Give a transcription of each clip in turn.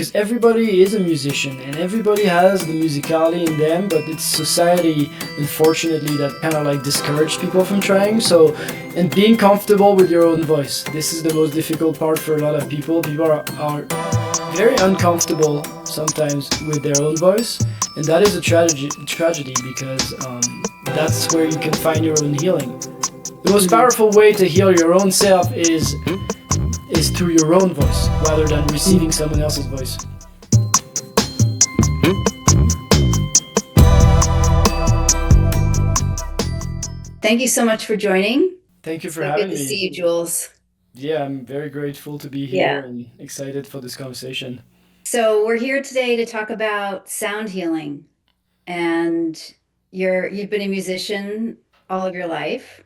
Because everybody is a musician and everybody has the musicality in them, but it's society, unfortunately, that kind of like discourage people from trying. So, and being comfortable with your own voice, this is the most difficult part for a lot of people. People are very uncomfortable sometimes with their own voice, and that is a tragedy because that's where you can find your own healing. The most powerful way to heal your own self is through your own voice rather than receiving someone else's voice. Thank you so much for joining. Thank you for So good having to see me. you, Jules. Yeah, I'm very grateful to be here Yeah. and excited for this conversation. So we're here today to talk about sound healing. And you've been a musician all of your life,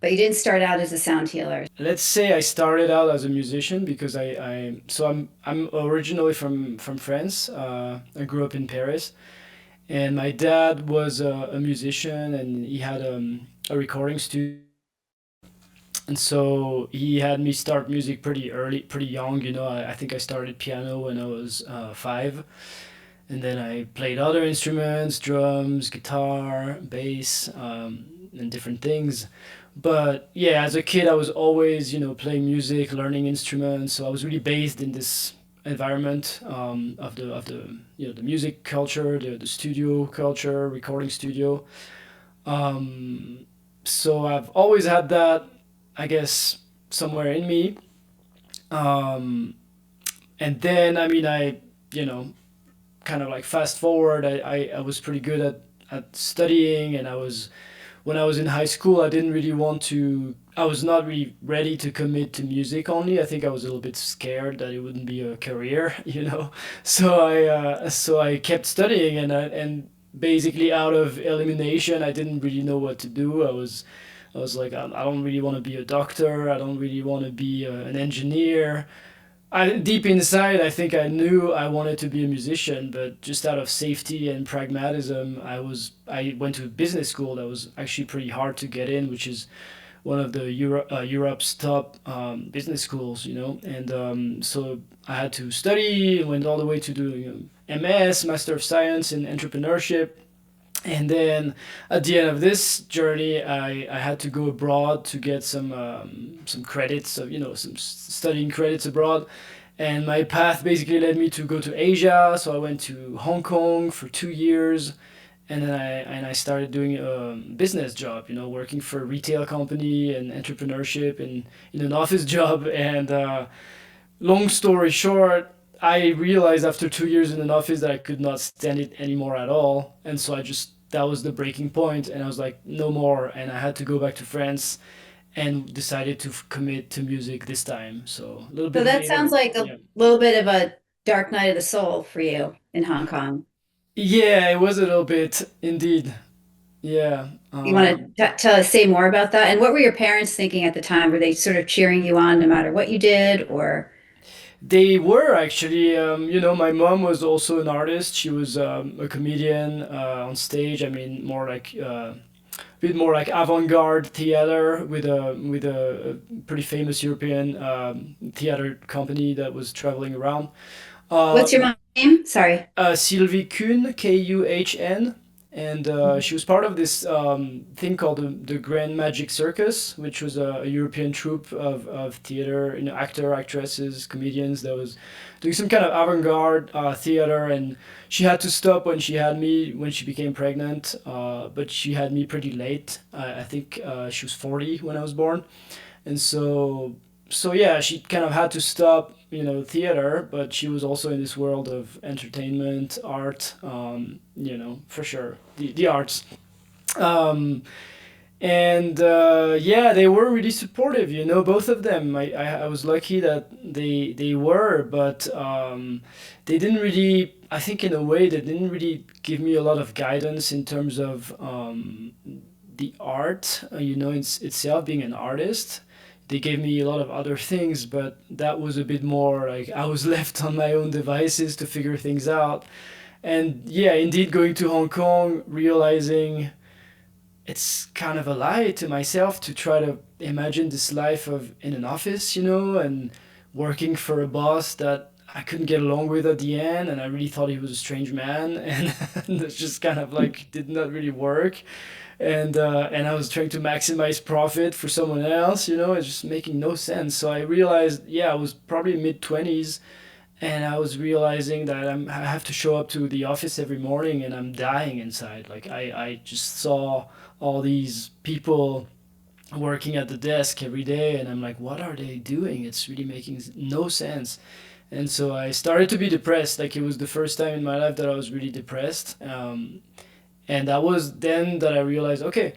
but you didn't start out as a sound healer. Let's say I started out as a musician because I'm originally from France. I grew up in Paris, and my dad was a musician, and he had a recording studio. And so he had me start music pretty early, pretty young. I think I started piano when I was 5, and then I played other instruments, drums, guitar, bass, and different things. But yeah, as a kid, I was always playing music, learning instruments. So I was really based in this environment of the the music culture, the studio culture, recording studio. Um, so I've always had that, I guess, somewhere in me. Um, and then I mean I you know kind of like fast forward, I was pretty good at studying, and when I was in high school, I was not really ready to commit to music only. I think I was a little bit scared that it wouldn't be a career, So I kept studying, and basically out of elimination, I didn't really know what to do. I was like, I don't really want to be a doctor. I don't really want to be an engineer. Deep inside, I think I knew I wanted to be a musician, but just out of safety and pragmatism, I went to business school that was actually pretty hard to get in, which is one of the Europe's top business schools, and so I had to study, went all the way to doing MS, Master of Science in Entrepreneurship, and then at the end of this journey, I had to go abroad to get some credits of some studying credits abroad, and my path basically led me to go to Asia. So I went to Hong Kong for 2 years, and then I started doing a business job, working for a retail company and entrepreneurship in an office job. And long story short, I realized after 2 years in an office that I could not stand it anymore at all. And so that was the breaking point. And I was like, no more. And I had to go back to France and decided to commit to music this time. So a little So bit that sounds later. like a Yeah. little bit of a dark night of the soul for you in Hong Kong. Yeah, it was a little bit indeed. Yeah. You want to say more about that? And what were your parents thinking at the time? Were they sort of cheering you on no matter what you did, or They were actually, my mom was also an artist. She was a comedian on stage. I mean, a bit more like avant-garde theater with a pretty famous European theater company that was traveling around. Uh, what's your mom's name? Sorry. Sylvie Kuhn, Kuhn, and she was part of this thing called the Grand Magic Circus, which was a European troupe of theater, actresses, comedians that was doing some kind of avant-garde theater, and she had to stop when she became pregnant, but she had me pretty late. I think she was 40 when I was born, and so yeah, she kind of had to stop, theater, but she was also in this world of entertainment, art, for sure, the arts. Um, and yeah, they were really supportive, both of them. I was lucky that they were, but they didn't really, I think in a way, they didn't really give me a lot of guidance in terms of the art, itself, being an artist. They gave me a lot of other things, but that was a bit more like I was left on my own devices to figure things out. And yeah, indeed, going to Hong Kong, realizing it's kind of a lie to myself to try to imagine this life of in an office, and working for a boss that I couldn't get along with at the end, and I really thought he was a strange man, and it's just kind of like did not really work. And I was trying to maximize profit for someone else. It's just making no sense. So I realized, yeah, I was probably mid 20s, and I was realizing that I have to show up to the office every morning, and I'm dying inside. Like I just saw all these people working at the desk every day, and I'm like, what are they doing? It's really making no sense. And so I started to be depressed. Like it was the first time in my life that I was really depressed. And that was then that I realized, okay,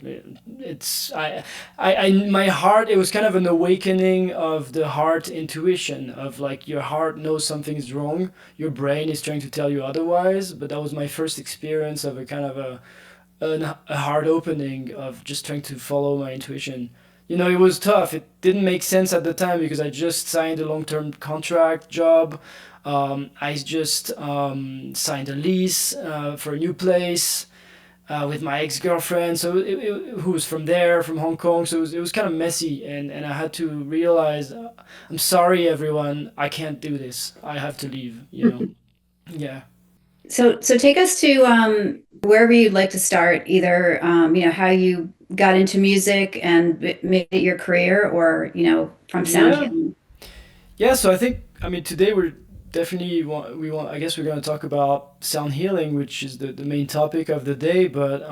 it's my heart. It was kind of an awakening of the heart intuition of like your heart knows something is wrong. Your brain is trying to tell you otherwise. But that was my first experience of a kind of a heart opening of just trying to follow my intuition. It was tough. It didn't make sense at the time because I just signed a long term contract job. I just signed a lease for a new place with my ex girlfriend. So who was from there, from Hong Kong. So it was kind of messy, and I had to realize, I'm sorry, everyone. I can't do this. I have to leave. Yeah. So take us to wherever you'd like to start, either how you got into music and made it your career, or from sound Yeah. healing. Yeah, so I mean, today we're definitely we want. I guess we're going to talk about sound healing, which is the main topic of the day. But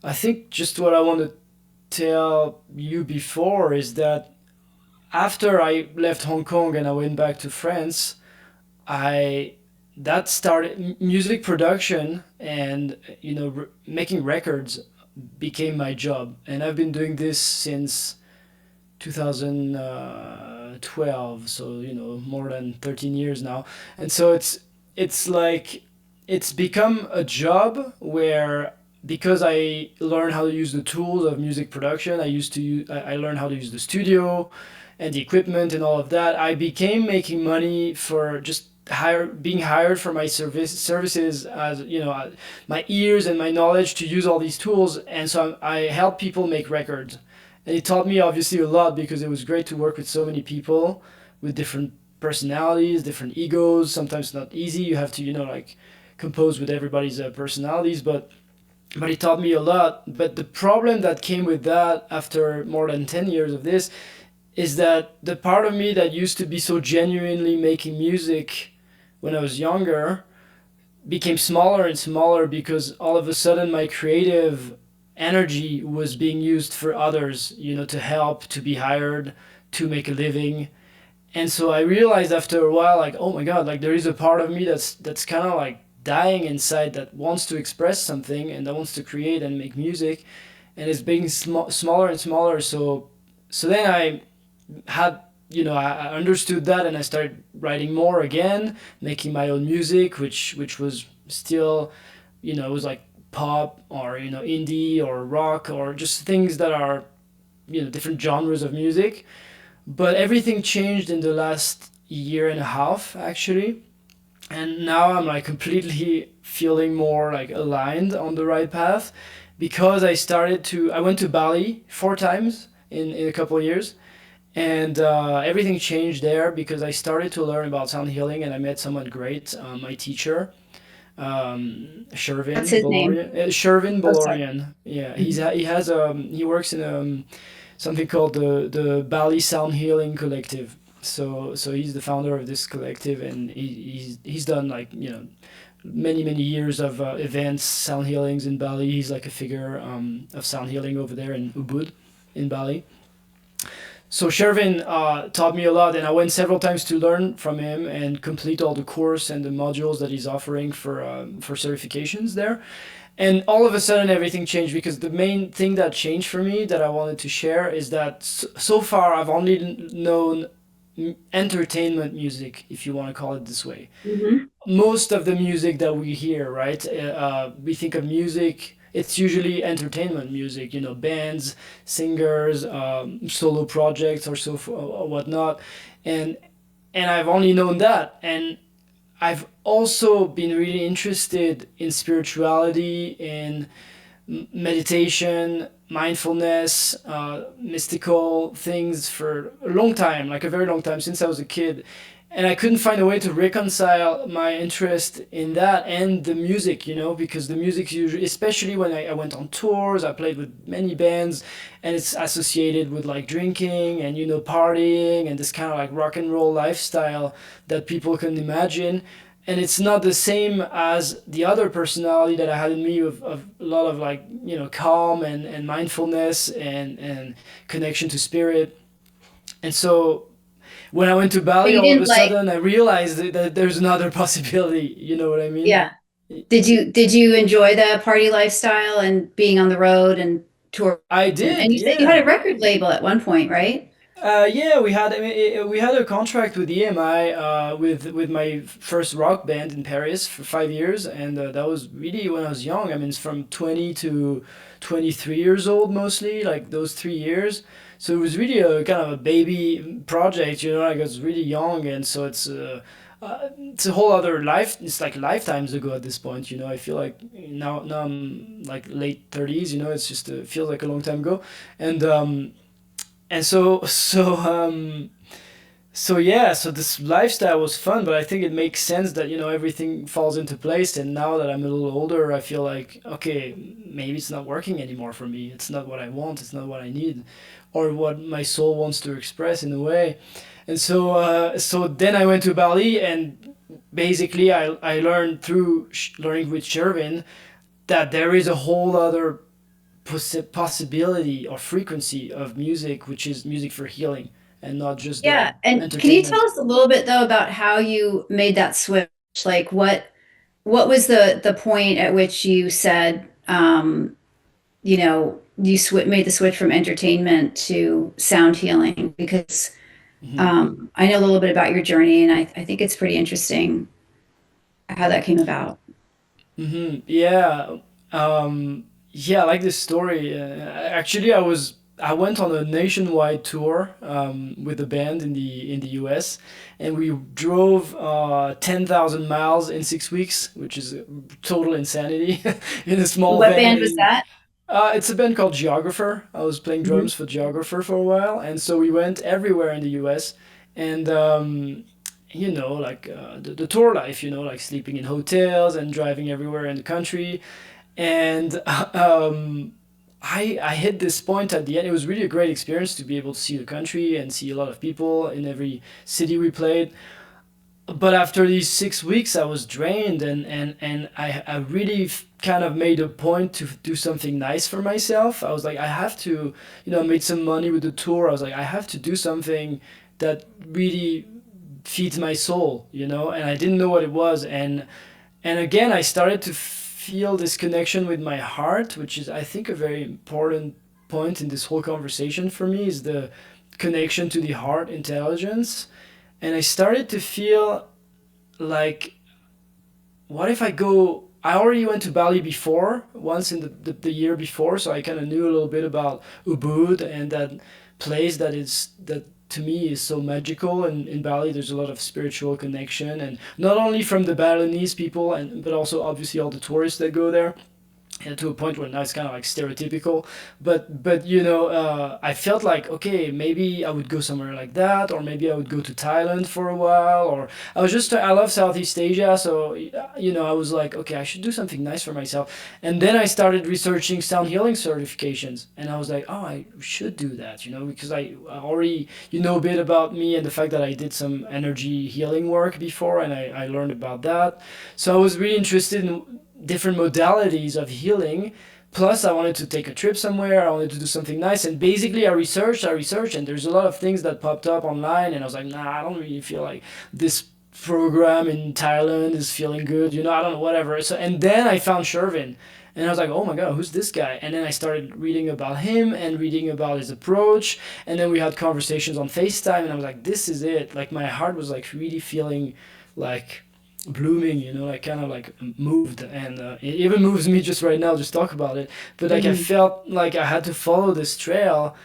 I think just what I want to tell you before is that after I left Hong Kong and I went back to France, I that started music production, and making records became my job, and I've been doing this since 2012, so more than 13 years now. And so it's like it's become a job where, because I learned how to use the tools of music production, I learned how to use the studio and the equipment and all of that. I became making money for just being hired for my services, as my ears and my knowledge to use all these tools. And so I help people make records, and it taught me obviously a lot because it was great to work with so many people with different personalities, different egos. Sometimes not easy. You have to like compose with everybody's personalities, but it taught me a lot. But the problem that came with that after more than 10 years of this is that the part of me that used to be so genuinely making music when I was younger became smaller and smaller, because all of a sudden my creative energy was being used for others, to help, to be hired, to make a living. And so I realized after a while, like, oh my God, like there is a part of me that's kind of like dying inside, that wants to express something and that wants to create and make music, and it's being smaller and smaller. So then I had I understood that, and I started writing more again, making my own music, which was still, it was like pop, or indie or rock, or just things that are different genres of music. But everything changed in the last year and a half, actually, and now I'm like completely feeling more like aligned on the right path, because I went to Bali 4 times in a couple of years, and everything changed there because I started to learn about sound healing, and I met someone great, my teacher, What's Shervin his name? Bolorian. Shervin Oh, sorry. Bolorian. Yeah, Mhm. he works in something called the Bali Sound Healing Collective. So he's the founder of this collective, and he's done like many years of events, sound healings in Bali. He's like a figure of sound healing over there in Ubud, in Bali. So Shervin taught me a lot, and I went several times to learn from him and complete all the course and the modules that he's offering for certifications there. And all of a sudden, everything changed, because the main thing that changed for me that I wanted to share is that so far I've only known entertainment music, if you want to call it this way. Mhm. Most of the music that we hear, right? We think of music, it's usually entertainment music, bands, singers, solo projects, or whatnot. And I've only known that. And I've also been really interested in spirituality, in meditation, mindfulness, mystical things for a long time, like a very long time, since I was a kid. and I couldn't find a way to reconcile my interest in that and the music, because the music usually, especially when I went on tours, I played with many bands, and it's associated with like drinking and partying and this kind of like rock and roll lifestyle that people can imagine. And it's not the same as the other personality that I had in me of a lot of like calm and mindfulness and connection to spirit. And so when I went to But Bali, you all of a didn't like, sudden I realized that there's another possibility. You know what I mean? yeah. Did you enjoy the party lifestyle and being on the road and tour? I And did, you said you had yeah. a record label at one point, right? Yeah, we had, I mean, we had a contract with EMI, with my first rock band in Paris for 5 years, and that was really when I was young. I mean, it's from 20 to 23 years old mostly, like those 3 years. So it was really a kind of a baby project, like I was really young, and so it's a whole other life. It's like lifetimes ago at this point. I feel like now I'm like late 30s. It's just feels like a long time ago, and so yeah, so this lifestyle was fun, but I think it makes sense that everything falls into place. And now that I'm a little older, I feel like, okay, maybe it's not working anymore for me. It's not what I want. It's not what I need, or what my soul wants to express in a way. And so then I went to Bali, and basically I learned through learning with Shervin that there is a whole other possibility or frequency of music, which is music for healing and not just Yeah. And can you tell entertainment. us a little bit though about how you made that switch? Like what was the point at which you said you made the switch from entertainment to sound healing? Because Hmm. I know a little bit about your journey, and I think it's pretty interesting how that came about. Yeah. Yeah, I like this story. Actually, I went on a nationwide tour, with a band in the US, and we drove 10,000 miles in 6 weeks, which is total insanity in a small What van band was in. that? It's a band called Geographer. I was playing Mhm. drums for Geographer for a while, and so we went everywhere in the U.S. And like the tour life, like sleeping in hotels and driving everywhere in the country. And I hit this point at the end. It was really a great experience to be able to see the country and see a lot of people in every city we played. But after these 6 weeks, I was drained, and I really kind of made a point to do something nice for myself. I was like, I have to, I made some money with the tour. I was like, I have to do something that really feeds my soul, and I didn't know what it was. And again, I started to feel this connection with my heart, which is, I think, a very important point in this whole conversation for me, is the connection to the heart intelligence. And I started to feel like, what if I go? I already went to Bali before, once in the year before, so I kind of knew a little bit about Ubud and that place that to me is so magical. And in Bali, there's a lot of spiritual connection, and not only from the Balinese people, but also obviously all the tourists that go there, and to a point where now it's kind of like stereotypical. But I felt like, okay, maybe I would go somewhere like that, or maybe I would go to Thailand for a while. Or I love Southeast Asia, so I was like, okay, I should do something nice for myself. And then I started researching sound healing certifications, and I was like, oh, I should do that, because I already, a bit about me and the fact that I did some energy healing work before, and I learned about that. So I was really interested in different modalities of healing. Plus, I wanted to take a trip somewhere. I wanted to do something nice. And basically, I researched, and there's a lot of things that popped up online. And I was like, nah, I don't really feel like this program in Thailand is feeling good. I don't know, whatever. So, and then I found Shervin. And I was like, oh my God, who's this guy? And then I started reading about him and reading about his approach. And then we had conversations on FaceTime. And I was like, this is it. Like, my heart was like really feeling like blooming, like kind of like moved. And it even moves me just right now, just talk about it. But like, I Mhm. felt like I had to follow this trail.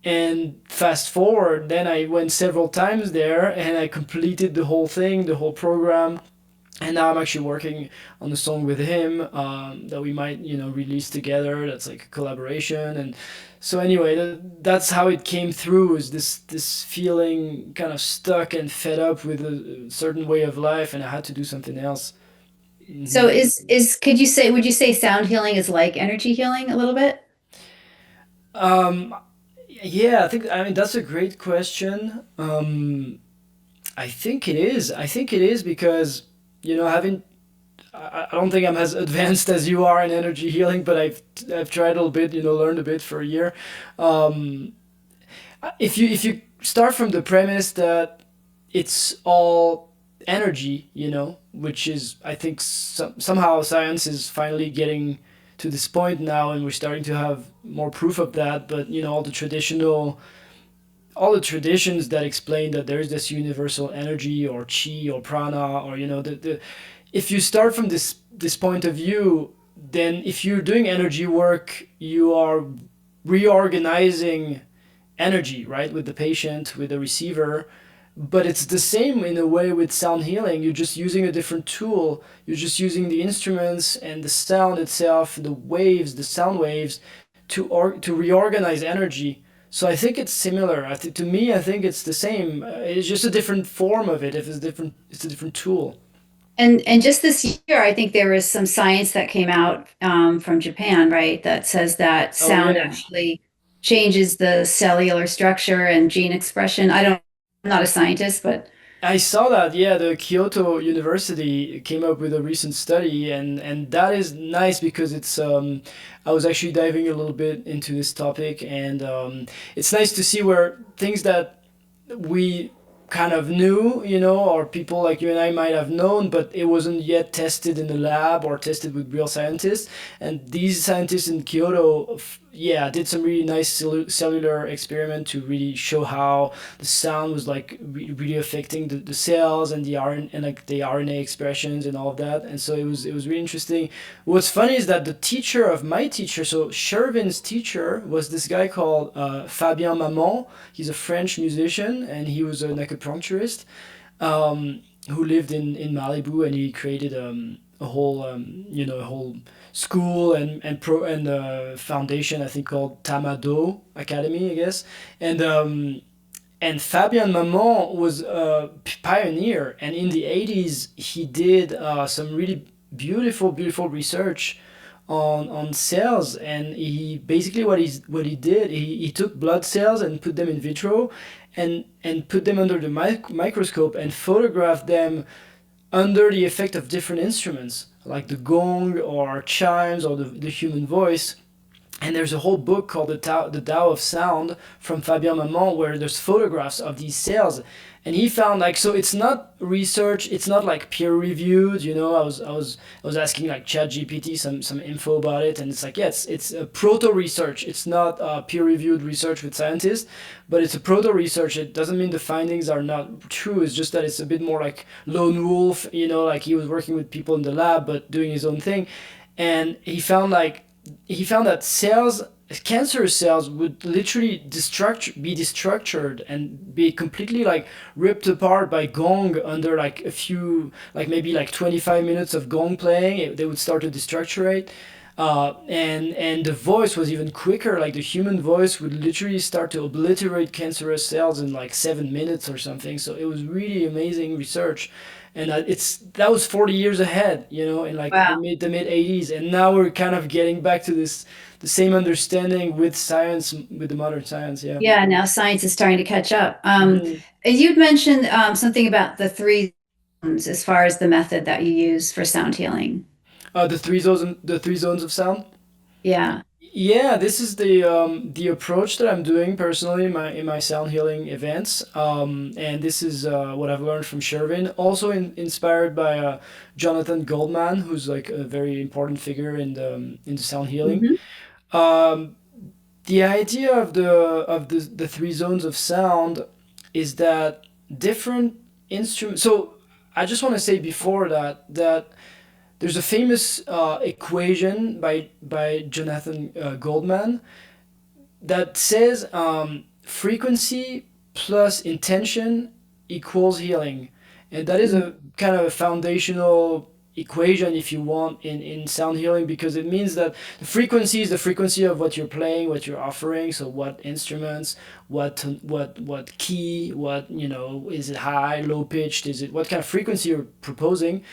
And fast forward, then I went several times there, and I completed the whole thing, the whole program. And now I'm actually working on a song with him that we might release together. That's like a collaboration. And so anyway, that's how it came through. Is this feeling kind of stuck and fed up with a certain way of life, and I had to do something else. So Hmm. could you say, would you say sound healing is like energy healing a little bit? Um, yeah, I mean that's a great question. I think it is. I think it is because having I don't think I'm as advanced as you are in energy healing, but I've tried a little bit, learned a bit for a year. Um, if you start from the premise that it's all energy, which is I think somehow science is finally getting to this point now, and we're starting to have more proof of that. But all the traditions that explain that there's this universal energy or chi or prana or the if you start from this point of view, then if you're doing energy work, you are reorganizing energy, right, with the patient, with the receiver. But it's the same in a way with sound healing. You're just using a different tool. You're just using the instruments and the sound itself, the waves, the sound waves, to reorganize energy. So I think it's similar. To me, I think it's the same. It's just a different form of it. If it's different, it's a different tool. And just this year, I think there was some science that came out from Japan, right, that says that Oh sound yeah. actually changes the cellular structure and gene expression. I'm not a scientist, but I saw that, yeah, the Kyoto University came up with a recent study, and that is nice because I was actually diving a little bit into this topic, and it's nice to see where things that we kind of knew, or people like you and I might have known, but it wasn't yet tested in the lab or tested with real scientists. And these scientists in Kyoto, yeah, did some really nice cellular experiment to really show how the sound was like really affecting the cells and the RNA and like the RNA expressions and all of that. And so it was really interesting. What's funny is that the teacher of my teacher, so Shervin's teacher, was this guy called Fabien Maman. He's a French musician, and he was an acupuncturist who lived in Malibu, and he created a whole school and foundation, I think, called Tamado Academy, I guess. And Fabien Maman was a pioneer, and in the 80s he did some really beautiful research on cells. And he basically what he did, he took blood cells and put them in vitro, and put them under the microscope and photographed them under the effect of different instruments like the gong or chimes or the human voice. And there's a whole book called the Tao of Sound from Fabien Maman, where there's photographs of these cells. And he found, like, so it's not research, it's not like peer reviewed. I was asking like ChatGPT some info about it, and it's like, yeah, it's a proto research. It's not peer reviewed research with scientists, but it's a proto research. It doesn't mean the findings are not true. It's just that it's a bit more like lone wolf. Like he was working with people in the lab but doing his own thing. And he found that cancerous cells would literally be destructured and be completely like ripped apart by gong under like a few, like maybe like 25 minutes of gong playing. They would start to destructurate. And the voice was even quicker. Like the human voice would literally start to obliterate cancerous cells in like 7 minutes or something. So it was really amazing research. And that was 40 years ahead, in like the wow. mid 80s. And now we're kind of getting back to the same understanding with science, with the modern science. Yeah. Yeah, now science is starting to catch up. Hmm. You'd mentioned something about the three zones as far as the method that you use for sound healing. The three zones of sound. Yeah. Yeah, this is the approach that I'm doing personally in my sound healing events. And this is what I've learned from Shervin, also inspired by Jonathan Goldman, who's like a very important figure in the sound healing. Hmm. Um, the idea of the three zones of sound is that different instruments. So I just want to say before that there's a famous equation by Jonathan Goldman that says frequency plus intention equals healing. And that is a kind of a foundational equation, if you want, in sound healing, because it means that the frequency is the frequency of what you're playing, what you're offering. So what instruments, what key, what, is it high, low pitched, is it, what kind of frequency you're proposing.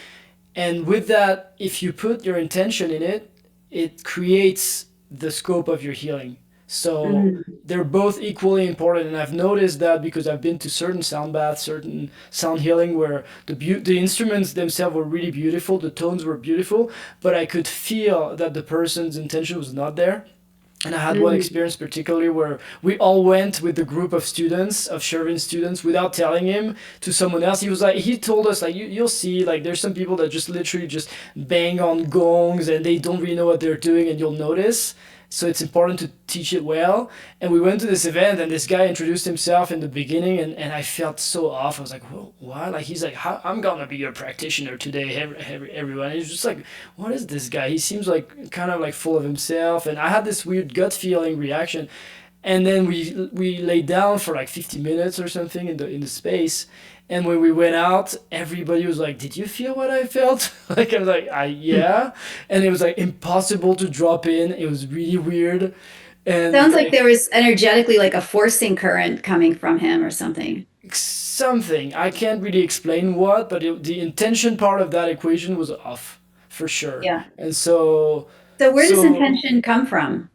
And with that, if you put your intention in it, it creates the scope of your healing. So Mm. they're both equally important, and I've noticed that because I've been to certain sound baths, certain sound healing, where the instruments themselves were really beautiful, the tones were beautiful, but I could feel that the person's intention was not there. And I had one Mm. experience particularly where we all went with the group of students, of Sherwin students, without telling him, to someone else. He was like, he told us, like, you'll see, like, there's some people that just literally just bang on gongs and they don't really know what they're doing, and you'll notice. So it's important to teach it well. And we went to this event, and this guy introduced himself in the beginning, and I felt so off. I was like, well, what? Like, he's like, I'm gonna be your practitioner today, everyone. And he's just like, what is this guy? He seems like kind of like full of himself. And I had this weird gut feeling reaction. And then we laid down for like 50 minutes or something in the space. And when we went out, everybody was like, "Did you feel what I felt?" Like, I was like, "I yeah," and it was like impossible to drop in. It was really weird, and Sounds like there was energetically like a forcing current coming from him or something. something I can't really explain what, but the intention part of that equation was off for sure. Yeah. And so So where does so intention come from?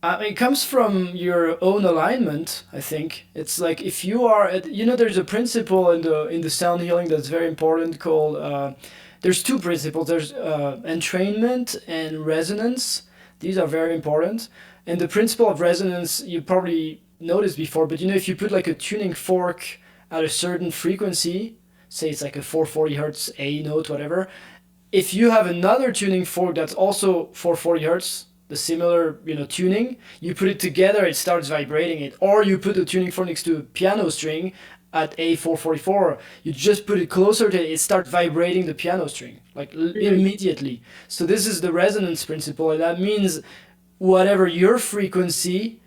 it comes from your own alignment. I think it's like if you are, there's a principle in the sound healing that's very important called. There's two principles. There's entrainment and resonance. These are very important. And the principle of resonance you probably noticed before, but if you put like a tuning fork at a certain frequency, say it's like a 440 hertz A note, whatever, if you have another tuning fork that's also 440 hertz, the similar tuning, you put it together, it starts vibrating it. Or you put a tuning fork next to a piano string at A444, you just put it closer to it, it starts vibrating the piano string like Mm. immediately. So this is the resonance principle, and that means whatever your frequency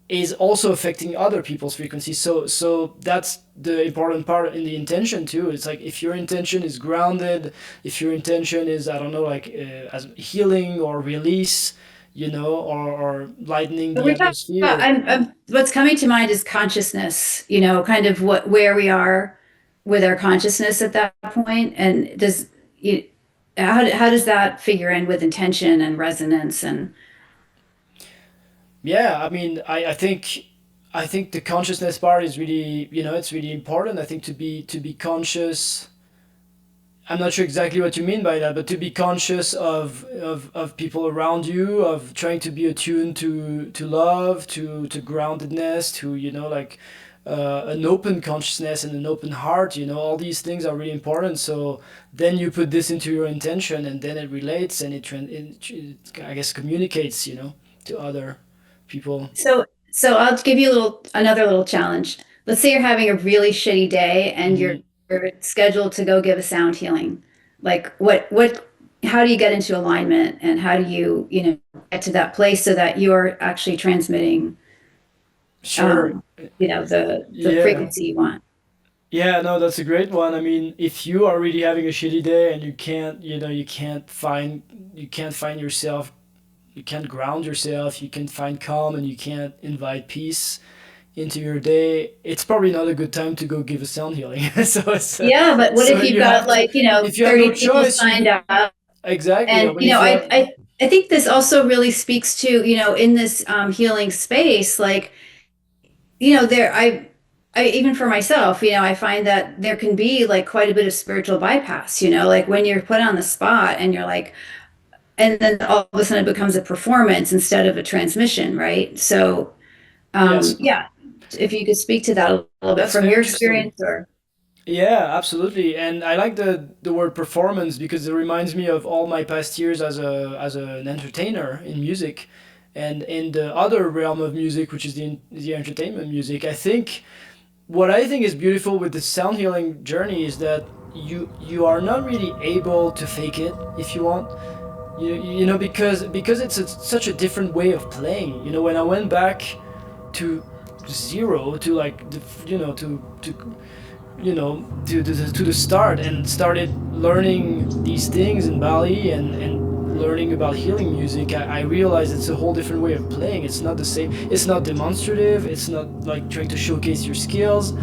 is also affecting other people's frequencies. So that's the important part in the intention too. It's like if your intention is grounded, if your intention is, I don't know, like as healing or release, or lightening But the we're talking about, atmosphere. what's coming to mind is consciousness, kind of where we are with our consciousness at that point. And you, how does that figure in with intention and resonance and Yeah, I mean, I think the consciousness part is really, it's really important. I think to be conscious. I'm not sure exactly what you mean by that, but to be conscious of people around you, of trying to be attuned to love, to groundedness, to like an open consciousness and an open heart. All these things are really important. So then you put this into your intention, and then it relates, and it I guess communicates, to other people. so I'll give you another little challenge. Let's say you're having a really shitty day and Hmm. you're scheduled to go give a sound healing. Like how do you get into alignment and how do you get to that place so that you're actually transmitting Sure. the Yeah. frequency you want? Yeah, no, that's a great one. I mean, if you are really having a shitty day and you can't find yourself, you can't ground yourself, you can't find calm, and you can't invite peace into your day, it's probably not a good time to go give a sound healing. So Yeah, but what so if you've you got have to, like, if you have no 30 people choice, signed you up? exactly. And But if you have, I think this also really speaks to, in this healing space, like, there I even for myself, I find that there can be like quite a bit of spiritual bypass, like when you're put on the spot and you're like, and then all of a sudden it becomes a performance instead of a transmission, right? So, yes, yeah, if you could speak to that a little bit that's from very your interesting. experience or. Yeah, absolutely. And I like the word performance because it reminds me of all my past years as an entertainer in music, and in the other realm of music, which is the entertainment music. What I think is beautiful with the sound healing journey is that you are not really able to fake it if you want. Because it's such a different way of playing. When I went back to zero, to like to to the start, and started learning these things in Bali, and learning about healing music. I realized it's a whole different way of playing. It's not the same. It's not demonstrative. It's not like trying to showcase your skills.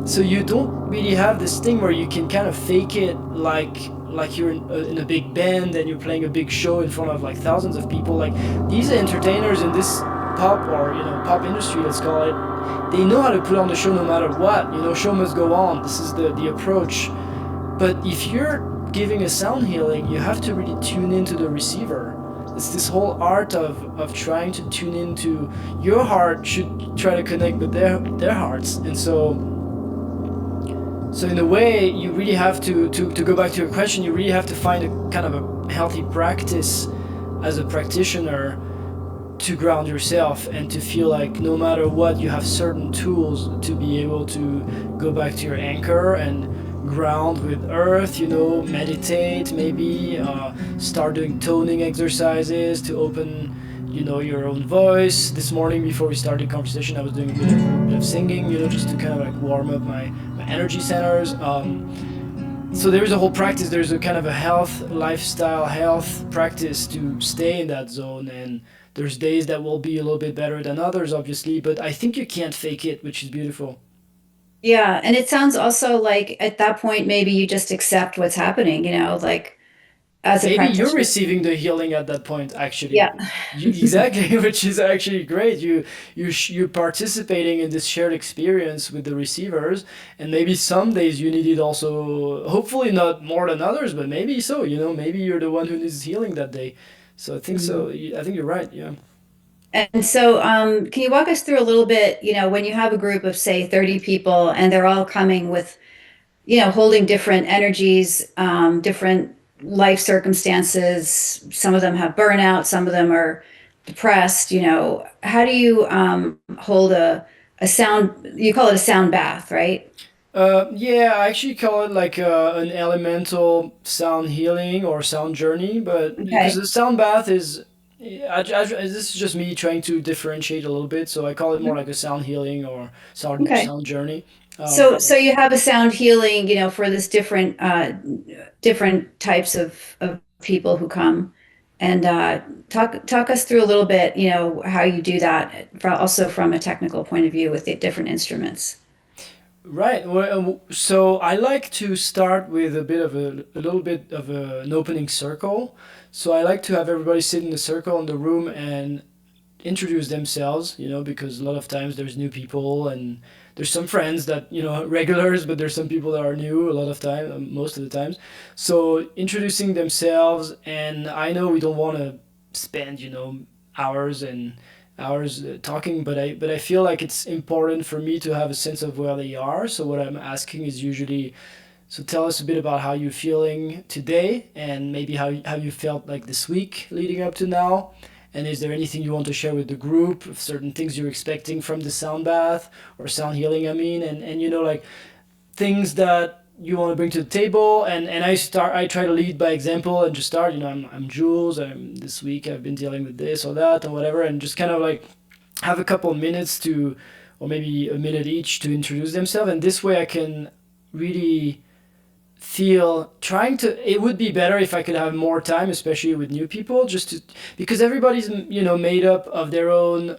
So you don't really have this thing where you can kind of fake it, like you're in a big band and you're playing a big show in front of like thousands of people. Like these entertainers in this pop, or pop industry, let's call it, they know how to put on the show no matter what. Show must go on. This is the approach. But if you're giving a sound healing, you have to really tune into the receiver. It's this whole art of trying to tune into your heart, should try to connect with their hearts. And so in a way, you really have to go back to your question, you really have to find a kind of a healthy practice as a practitioner to ground yourself, and to feel like no matter what, you have certain tools to be able to go back to your anchor and ground with earth, meditate, maybe start doing toning exercises to open your own voice. This morning before we started conversation, I was doing a bit of singing, just to kind of like warm up my energy centers. So there's a whole practice, there's a kind of a health practice to stay in that zone. And there's days that will be a little bit better than others, obviously, but I think you can't fake it, which is beautiful. Yeah, and it sounds also like at that point maybe you just accept what's happening, like as a Maybe you're practitioner. receiving the healing at that point, actually. Yeah. Exactly, which is actually great. You're participating in this shared experience with the receivers, and maybe some days you need it also. Hopefully not more than others, but maybe so. Maybe you're the one who needs healing that day. So I think so. Mhm. I think you're right. Yeah. And so, can you walk us through a little bit, when you have a group of, say, 30 people and they're all coming with, holding different energies, different life circumstances. Some of them have burnout, some of them are depressed, how do you hold a sound, you call it a sound bath, right? Yeah, I actually call it like an elemental sound healing or sound journey, but because Okay. the sound bath is, this is just me trying to differentiate a little bit, so I call it more Mhm. like a sound healing or Okay. sound journey. So you have a sound healing, for this different types of people who come, and talk us through a little bit, how you do that, also from a technical point of view with the different instruments. Right. Well, so I like to start with a little bit of an opening circle. So I like to have everybody sit in a circle in the room and introduce themselves, because a lot of times there's new people, and there's some friends that, regulars, but there's some people that are new a lot of time, most of the times. So introducing themselves, and I know we don't want to spend, hours and hours talking, but I feel like it's important for me to have a sense of where they are. So what I'm asking is usually, so tell us a bit about how you're feeling today, and maybe how you felt like this week leading up to now. And is there anything you want to share with the group, certain things you're expecting from the sound bath or sound healing, I mean, and like things that you want to bring to the table. And I try to lead by example and just start, I'm Jules, this week I've been dealing with this or that or whatever, and just kind of like have a couple of minutes to, or maybe a minute each, to introduce themselves. And this way I can really feel, trying to, it would be better if I could have more time, especially with new people, just to, because everybody's made up of their own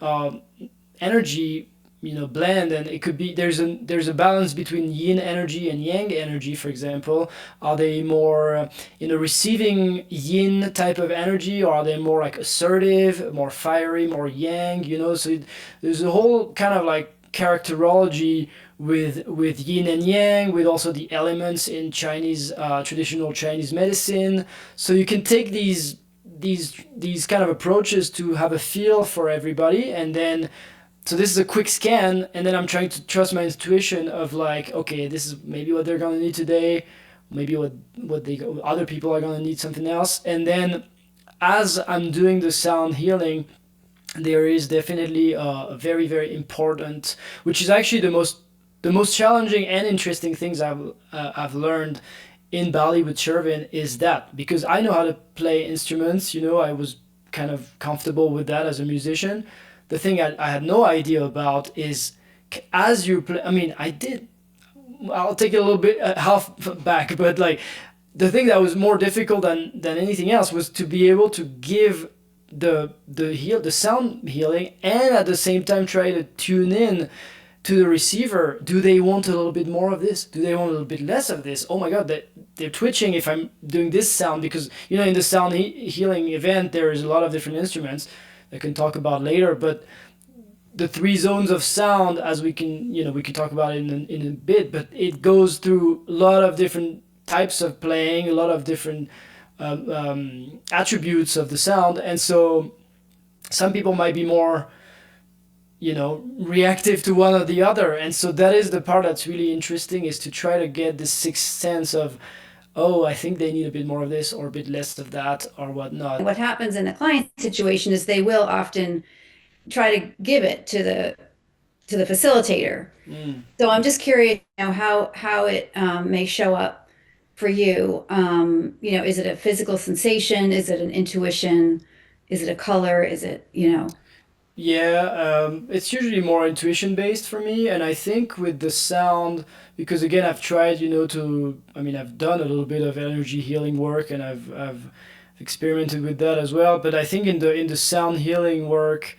energy, blend. And it could be, there's a balance between yin energy and yang energy, for example. Are they more in a receiving yin type of energy, or are they more like assertive, more fiery, more yang, so there's a whole kind of like characterology with yin and yang, with also the elements in Chinese, traditional Chinese medicine. So you can take these kind of approaches to have a feel for everybody. And then, so this is a quick scan, and then I'm trying to trust my intuition of like, okay, this is maybe what they're gonna need today, maybe what they other people are gonna need something else. And then as I'm doing the sound healing, there is definitely a very very important, which is actually the most challenging and interesting things I've learned in Bali with Shervin, is that because I know how to play instruments, I was kind of comfortable with that as a musician. The thing I had no idea about is, as you play, I mean, I did I'll take it a little bit half back, but like the thing that was more difficult than anything else was to be able to give the sound healing, and at the same time try to tune in to the receiver. Do they want a little bit more of this? Do they want a little bit less of this? Oh my god, they're twitching if I'm doing this sound, because in the sound healing event there is a lot of different instruments that I can talk about later, but the three zones of sound, as we can talk about it in a bit, but it goes through a lot of different types of playing, a lot of different attributes of the sound, and so some people might be more reactive to one or the other, and so that is the part that's really interesting, is to try to get this sixth sense of, oh, I think they need a bit more of this or a bit less of that or whatnot. What happens in the client situation is they will often try to give it to the facilitator. So I'm just curious, how it may show up for you. Is it a physical sensation? Is it an intuition? Is it a color? Is it, Yeah, it's usually more intuition based for me, and I think with the sound, because again, I've tried, I've done a little bit of energy healing work, and I've experimented with that as well. But I think in the sound healing work,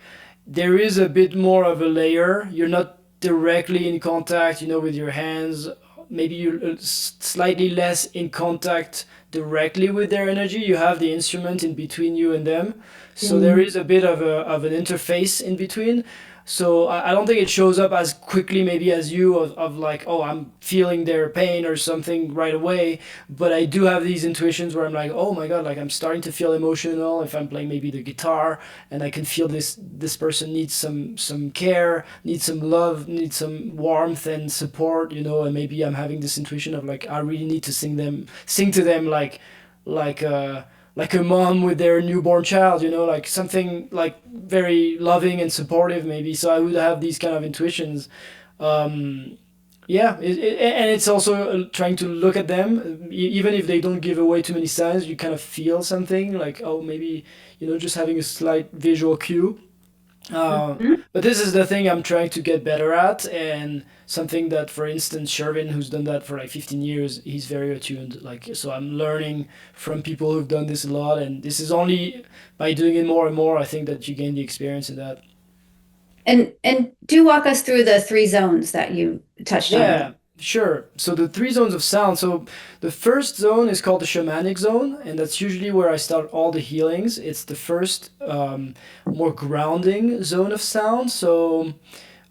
there is a bit more of a layer. You're not directly in contact, with your hands. Maybe you're slightly less in contact directly with their energy. You have the instrument in between you and them, so there is a bit of an interface in between. So I don't think it shows up as quickly maybe as you, of like, oh, I'm feeling their pain or something right away, but I do have these intuitions where I'm like, oh my god, like I'm starting to feel emotional if I'm playing maybe the guitar, and I can feel this person needs some care, needs some love, needs some warmth and support, and maybe I'm having this intuition of like, I really need to sing to them like like a mom with their newborn child, like something like very loving and supportive maybe. So I would have these kind of intuitions. Yeah, and it's also trying to look at them, even if they don't give away too many signs. You kind of feel something like, oh, maybe just having a slight visual cue. But this is the thing I'm trying to get better at, and something that, for instance, Shervin, who's done that for like 15 years, he's very attuned. Like, so I'm learning from people who've done this a lot, and this is only by doing it more and more, I think, that you gain the experience in that. And do walk us through the three zones that you touched on. Yeah, sure. So the three zones of sound. So the first zone is called the shamanic zone, and that's usually where I start all the healings. It's the first more grounding zone of sound. So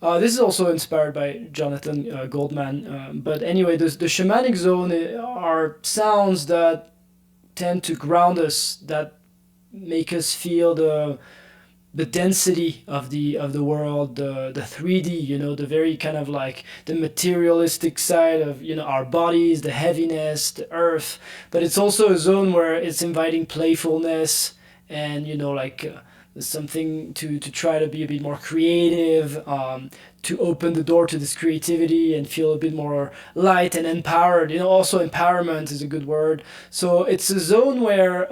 this is also inspired by Jonathan Goldman. But anyway, the shamanic zone are sounds that tend to ground us, that make us feel the density of the world, the 3D, the very kind of like the materialistic side of our bodies, the heaviness, the earth. But it's also a zone where it's inviting playfulness, and like there's something to try to be a bit more creative, to open the door to this creativity and feel a bit more light and empowered. Also empowerment is a good word. So it's a zone where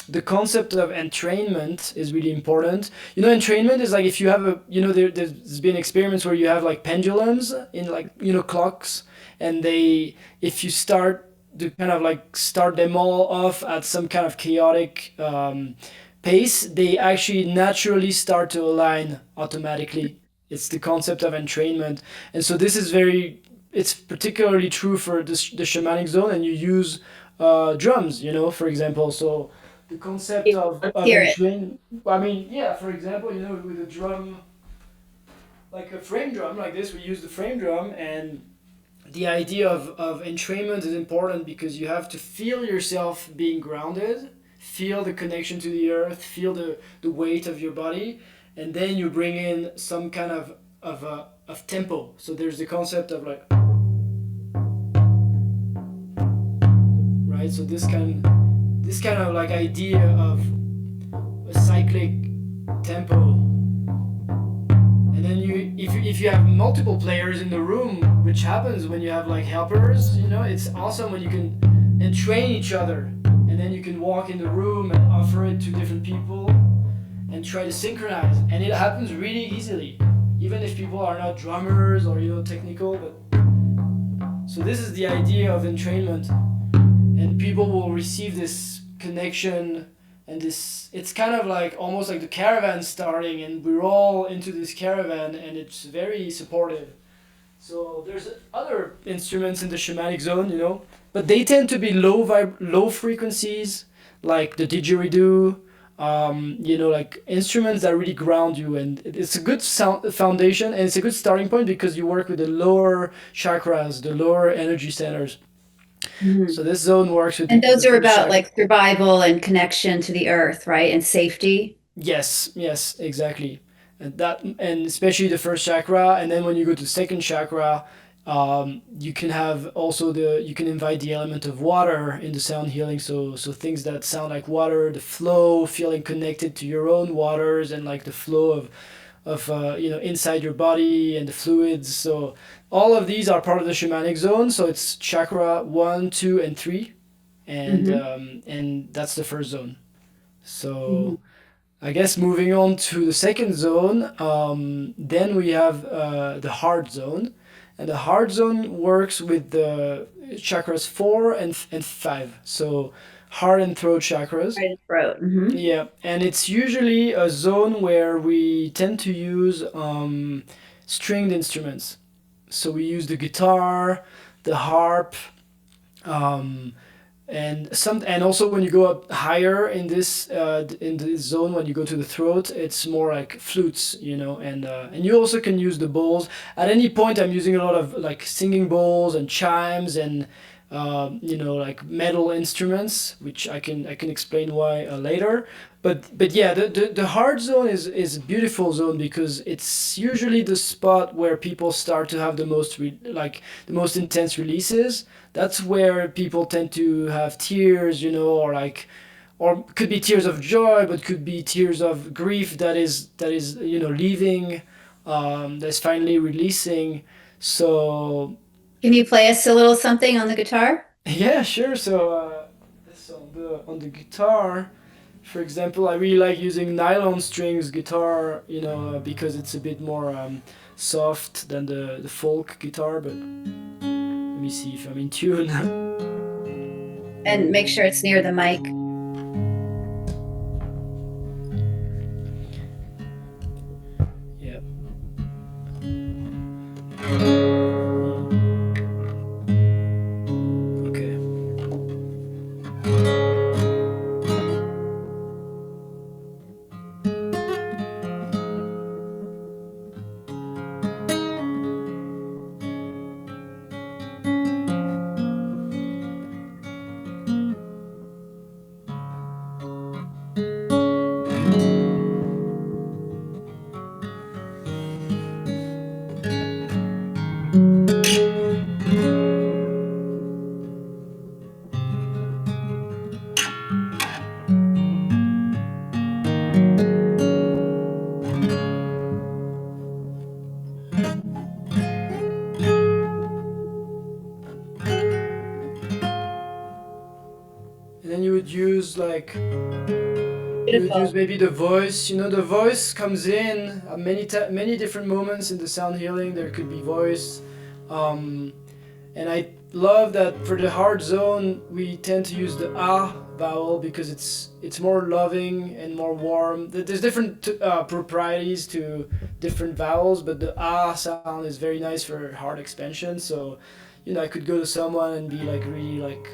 the concept of entrainment is really important. Entrainment is like, if you have there's been experiments where you have like pendulums in like, clocks, and if you start to kind of like start them all off at some kind of chaotic pace, they actually naturally start to align automatically. It's the concept of entrainment. And so it's particularly true for the shamanic zone, and you use drums, for example. So the concept of Hear it. entrain. I mean, yeah. For example, with a drum, like a frame drum, like this, we use the frame drum, and the idea of entrainment is important, because you have to feel yourself being grounded, feel the connection to the earth, feel the weight of your body, and then you bring in some kind of tempo. So there's the concept of like, right. So this kind of like idea of a cyclic tempo, and then if you have multiple players in the room, which happens when you have like helpers, it's awesome when you can entrain each other, and then you can walk in the room and offer it to different people and try to synchronize, and it happens really easily, even if people are not drummers or technical. But So this is the idea of entrainment, and people will receive this connection, and this, it's kind of like almost like the caravan starting, and we're all into this caravan, and it's very supportive. So there's other instruments in the shamanic zone, but they tend to be low frequencies, like the didgeridoo, like instruments that really ground you, and it's a good sound foundation, and it's a good starting point because you work with the lower chakras, the lower energy centers. So Mhm. this zone works with And the those are first about chakra. like survival and connection to the earth, right? And safety. Yes, yes, exactly. And especially the first chakra, and then when you go to second chakra, you can have also the you can invite the element of water in the sound healing. So things that sound like water, the flow, feeling connected to your own waters, and like the flow of inside your body and the fluids. So all of these are part of the shamanic zone. So it's chakra one, two, and three, Hmm. and that's the first zone. Hmm. So I guess moving on to the second zone, then we have the heart zone. And the heart zone works with the chakras 4 and 5. So heart and throat chakras. Right in throat. Hmm. Yeah, and it's usually a zone where we tend to use stringed instruments. So we use the guitar, the harp, um, and also when you go up higher in this zone, when you go to the throat, it's more like flutes, and you also can use the bowls. At any point, I'm using a lot of like singing bowls and chimes and like metal instruments, which I can explain why later. But yeah, the hard zone is a beautiful zone because it's usually the spot where people start to have the most intense releases. That's where people tend to have tears, or could be tears of joy, but could be tears of grief that is leaving, that's finally releasing. So Can you play us a little something on the guitar? yeah, sure. So on the guitar, for example, I really like using nylon strings guitar, because it's a bit more soft than the folk guitar. But let me see if I'm in tune. And make sure it's near the mic. Yeah. Okay. And then you would use Beautiful. maybe the voice. The voice comes in at many different moments in the sound healing. There could be voice, um, and I love that for the hard zone we tend to use the ah vowel because it's more loving and more warm. There's different proprieties to different vowels, but the ah sound is very nice for heart expansion. So, I could go to someone and be like really like.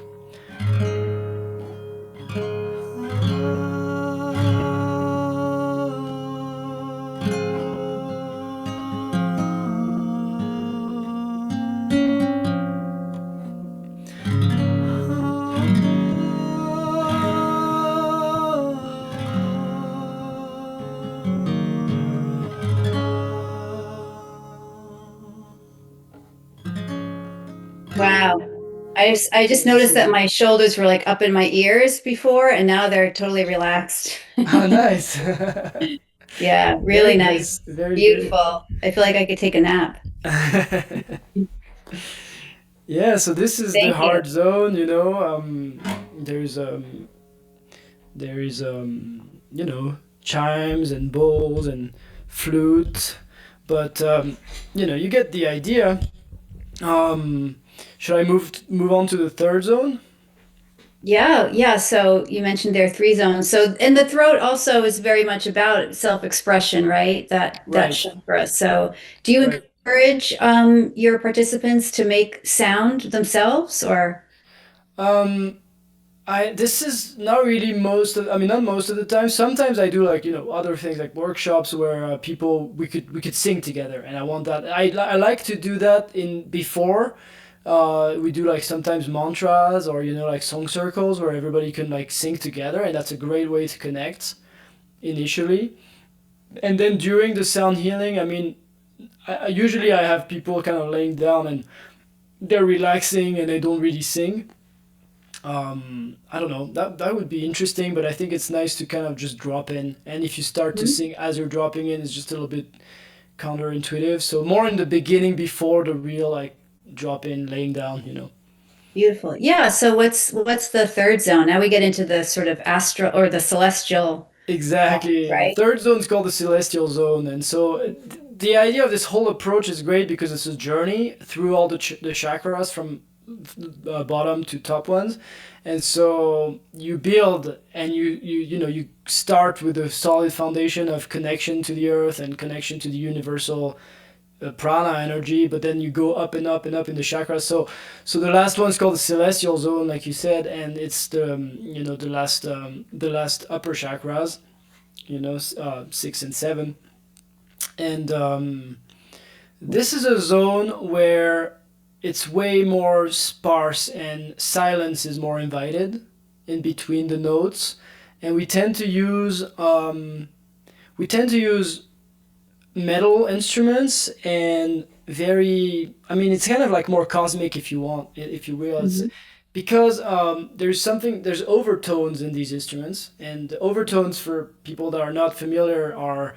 Wow. I just So this noticed is that it. my shoulders were like up in my ears before, and now they're totally relaxed. Oh, nice. Yeah, really Very good. nice. Very good. Beautiful. I feel like I could take a nap. Yeah, so this is the Thank you. hard zone, there's chimes and bowls and flute, but you get the idea. Um Should I move on to the third zone? Yeah, yeah. So you mentioned there are three zones. So, and the throat also is very much about self-expression, right? That Right, chakra. So, do you right. encourage your participants to make sound themselves, or? Um, I this is not really most of, I mean, not most of the time. Sometimes I do, like, other things like workshops where people, we could sing together, and I want that. I like to do that in before. We do like sometimes mantras, or like song circles where everybody can like sing together, and that's a great way to connect initially. And then during the sound healing, I mean, usually I have people kind of laying down and they're relaxing and they don't really sing. I don't know. That would be interesting, but I think it's nice to kind of just drop in. And if you start to Mhm. sing as you're dropping in, it's just a little bit counterintuitive. So more in the beginning before the real like drop in, laying down. Beautiful. Yeah. So what's the third zone? Now we get into the sort of astral or the celestial, Exactly. The right? third zone is called the celestial zone, and so the idea of this whole approach is great because it's a journey through all the chakras from bottom to top ones, and so you build and you start with a solid foundation of connection to the earth and connection to the universal prana energy, but then you go up and up and up in the chakras. So the last one is called the celestial zone, like you said, and it's the last upper chakras, 6 and 7, and this is a zone where it's way more sparse and silence is more invited in between the notes, and we tend to use metal instruments and very, I mean, it's kind of like more cosmic, if you want, if you will. It's Mhm. because there's overtones in these instruments, and the overtones, for people that are not familiar, are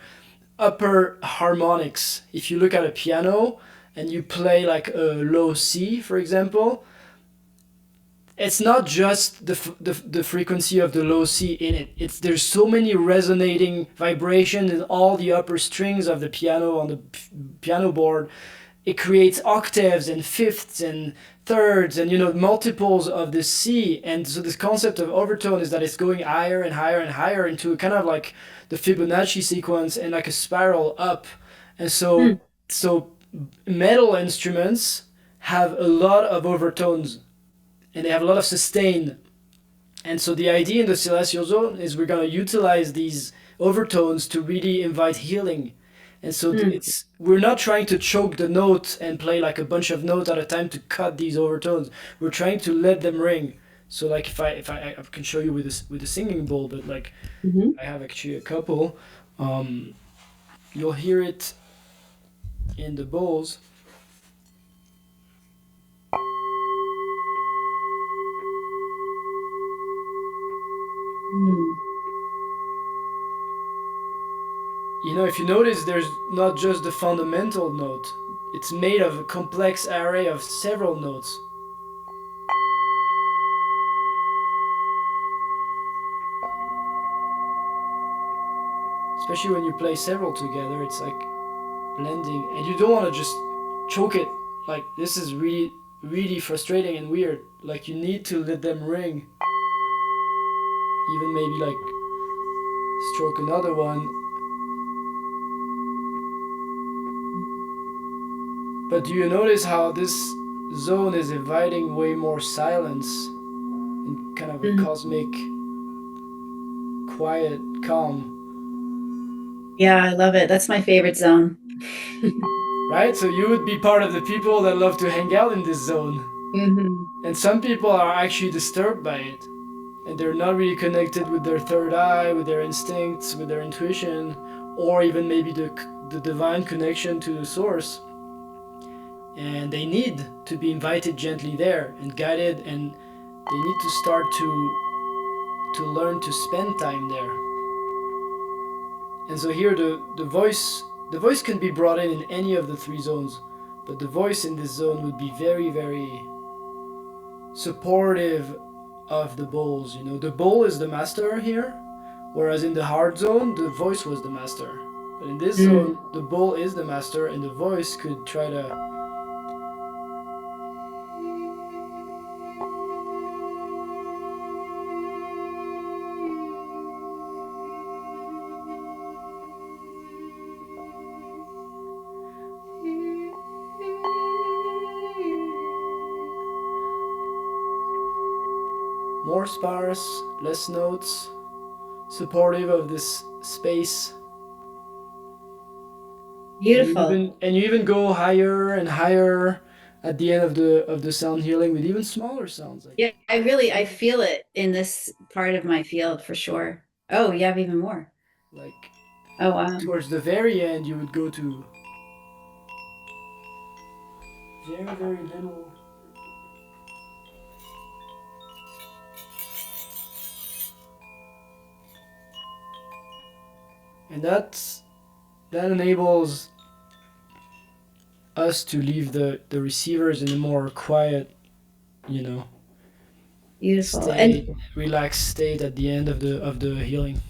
upper harmonics. If you look at a piano and you play like a low C, for example, it's not just the frequency of the low C in it. It's There's so many resonating vibrations in all the upper strings of the piano on the piano board. It creates octaves and fifths and thirds and multiples of the C. And so this concept of overtone is that it's going higher and higher and higher into kind of like the Fibonacci sequence and like a spiral up. And Hmm. so metal instruments have a lot of overtones, and they have a lot of sustain. And so the idea in the celestial zone is we're going to utilize these overtones to really invite healing. And so Hmm. we're not trying to choke the note and play like a bunch of notes at a time to cut these overtones. We're trying to let them ring. So like if I can show you with a singing bowl, but like Mhm. I have actually a couple. You'll hear it in the bowls. Hmm. If you notice, there's not just the fundamental note. It's made of a complex array of several notes. Especially when you play several together, it's like blending, and you don't want to just choke it. Like, this is really, really frustrating and weird. Like, you need to let them ring. Even maybe like stroke another one. But do you notice how this zone is inviting way more silence and kind of a Mhm. cosmic, quiet calm? Yeah, I love it. That's my favorite zone. Right? So you would be part of the people that love to hang out in this zone. Hmm. And some people are actually disturbed by it. And they're not really connected with their third eye, with their instincts, with their intuition, or even maybe the divine connection to the source. And they need to be invited gently there and guided, and they need to start to learn to spend time there. And so here the voice can be brought in any of the three zones, but the voice in this zone would be very, very supportive of the bowls. The bowl is the master here, whereas in the hard zone, the voice was the master. But in this Mm. zone, the bowl is the master, and the voice could try to more sparse, less notes, supportive of this space. Beautiful. And you even go higher and higher at the end of the sound healing with even smaller sounds like Yeah, I feel it in this part of my field for sure. Oh, you have even more. like Oh, wow. towards the very end you would go to very very little. And that enables us to leave the receivers in a more quiet, you know, Beautiful. state, relaxed state at the end of the healing.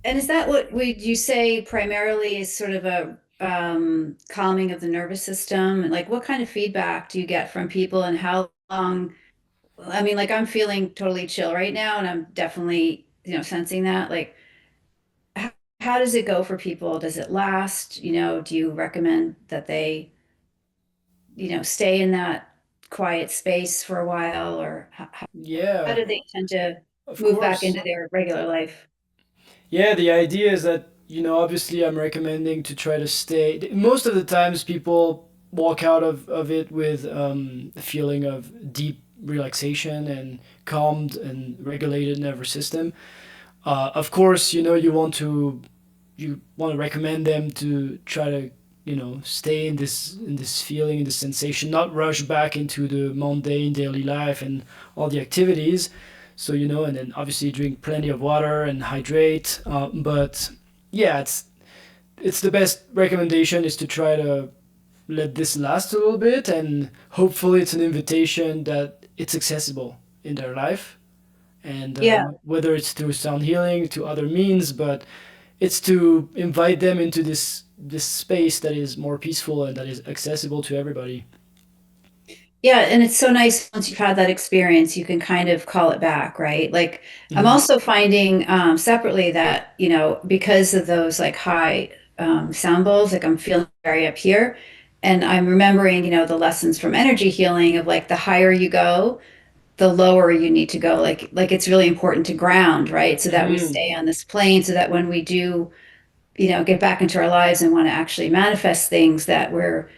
And is that what would you say primarily is sort of a calming of the nervous system? Like what kind of feedback do you get from people and how long? I mean, like I'm feeling totally chill right now and I'm definitely, sensing that. Like how, how does it go for people? Does it last? Do you recommend that they, stay in that quiet space for a while or how Yeah, do they tend to of move back course. into their regular life? Yeah, the idea is that, obviously I'm recommending to try to stay. Most of the times people walk out of it with a feeling of deep relaxation and calmed and regulated nervous system. Of course, you want to recommend them to try to stay in this feeling, in this sensation, not rush back into the mundane daily life and all the activities. So and then obviously drink plenty of water and hydrate. But yeah, it's the best recommendation is to try to let this last a little bit, and hopefully it's an invitation that it's accessible in their life, and Yeah. whether it's through sound healing to other means, but it's to invite them into this space that is more peaceful and that is accessible to everybody. Yeah, and it's so nice once you've had that experience, you can kind of call it back, right? Like I'm Hmm. also finding separately that, because of those like high sound bowls, like I'm feeling very up here. And I'm remembering, the lessons from energy healing of like the higher you go, the lower you need to go. Like it's really important to ground, right? So that we Hmm. stay on this plane so that when we do, get back into our lives and want to actually manifest things that we're